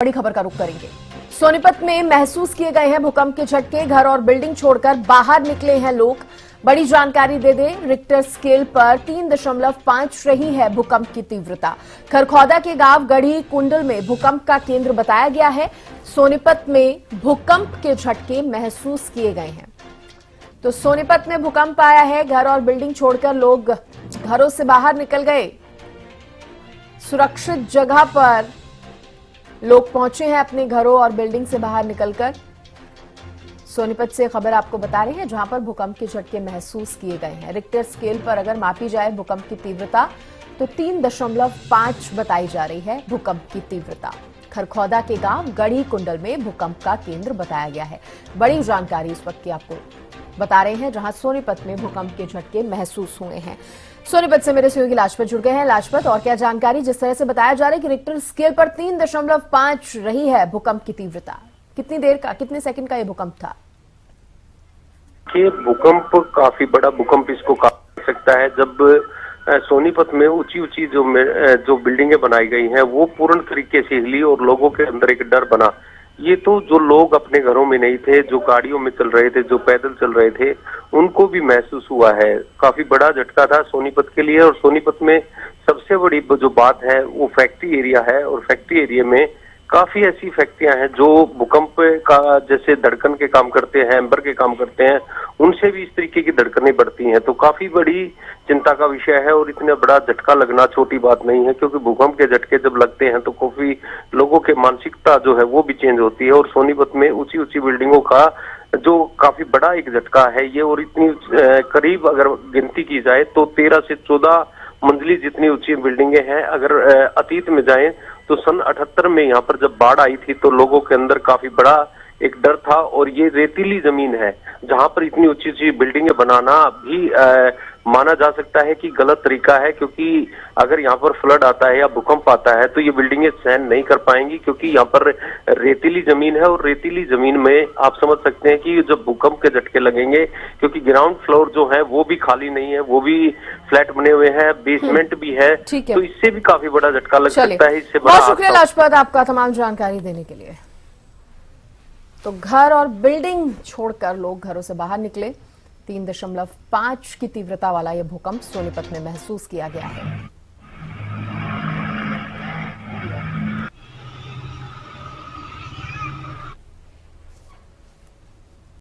बड़ी खबर का रुख करेंगे। सोनीपत में महसूस किए गए हैं भूकंप के झटके। घर और बिल्डिंग छोड़कर बाहर निकले हैं लोग। बड़ी जानकारी दे दें, रिक्टर स्केल पर 3.5 रही है भूकंप की तीव्रता। खरखौदा के गांव गढ़ी कुंडल में भूकंप का केंद्र बताया गया है। सोनीपत में भूकंप के झटके महसूस किए गए हैं। तो सोनीपत में भूकंप आया है, घर और बिल्डिंग छोड़कर लोग घरों से बाहर निकल गए। सुरक्षित जगह पर लोग पहुंचे हैं अपने घरों और बिल्डिंग से बाहर निकलकर। सोनीपत से खबर आपको बता रहे हैं, जहां पर भूकंप के झटके महसूस किए गए हैं। रिक्टर स्केल पर अगर मापी जाए भूकंप की तीव्रता तो 3.5 बताई जा रही है भूकंप की तीव्रता। खरखौदा के गांव गढ़ी कुंडल में भूकंप का केंद्र बताया गया है। बड़ी जानकारी इस वक्त की आपको बता रहे हैं, जहां सोनीपत में भूकंप के झटके महसूस हुए हैं। सोनीपत से मेरे सहयोगी लाजपत जुड़ गए हैं। लाजपत, और क्या जानकारी? जिस तरह से बताया जा रहा है कि रिक्टर स्केल पर 3.5 रही है भूकंप की तीव्रता, कितनी देर का, कितने सेकंड का ये भूकंप था? ये भूकंप काफी बड़ा भूकंप इसको कहा सकता है। जब सोनीपत में ऊंची ऊंची जो बिल्डिंगें बनाई गई हैं वो पूर्ण तरीके से हिली और लोगों के अंदर एक डर बना। ये तो जो लोग अपने घरों में नहीं थे, जो गाड़ियों में चल रहे थे, जो पैदल चल रहे थे, उनको भी महसूस हुआ है। काफी बड़ा झटका था सोनीपत के लिए। और सोनीपत में सबसे बड़ी जो बात है वो फैक्ट्री एरिया है। और फैक्ट्री एरिया में काफी ऐसी फैक्ट्रियां हैं जो भूकंप का जैसे धड़कन के काम करते हैं, एम्बर के काम करते हैं, उनसे भी इस तरीके की धड़कनें बढ़ती हैं। तो काफी बड़ी चिंता का विषय है। और इतना बड़ा झटका लगना छोटी बात नहीं है, क्योंकि भूकंप के झटके जब लगते हैं तो काफी लोगों के मानसिकता जो है वो भी चेंज होती है। और सोनीपत में ऊंची ऊंची बिल्डिंगों का जो काफी बड़ा एक झटका है ये, और इतनी करीब अगर गिनती की जाए तो 13 से 14 मंजिली जितनी ऊंची बिल्डिंगें हैं। अगर अतीत में जाएं तो सन 78 में यहाँ पर जब बाढ़ आई थी तो लोगों के अंदर काफी बड़ा एक डर था। और ये रेतीली जमीन है जहां पर इतनी ऊंची ऊंची बिल्डिंगें बनाना भी माना जा सकता है कि गलत तरीका है, क्योंकि अगर यहाँ पर फ्लड आता है या भूकंप आता है तो ये बिल्डिंगें सहन नहीं कर पाएंगी, क्योंकि यहाँ पर रेतीली जमीन है। और रेतीली जमीन में आप समझ सकते हैं कि जब भूकंप के झटके लगेंगे, क्योंकि ग्राउंड फ्लोर जो है वो भी खाली नहीं है, वो भी फ्लैट बने हुए हैं, बेसमेंट भी है, तो इससे भी काफी बड़ा झटका लग सकता है। इससे बहुत शुक्रिया लाजपत आपका तमाम जानकारी देने के लिए। तो घर और बिल्डिंग छोड़कर लोग घरों से बाहर निकले। 3.5 की तीव्रता वाला यह भूकंप सोनीपत में महसूस किया गया है।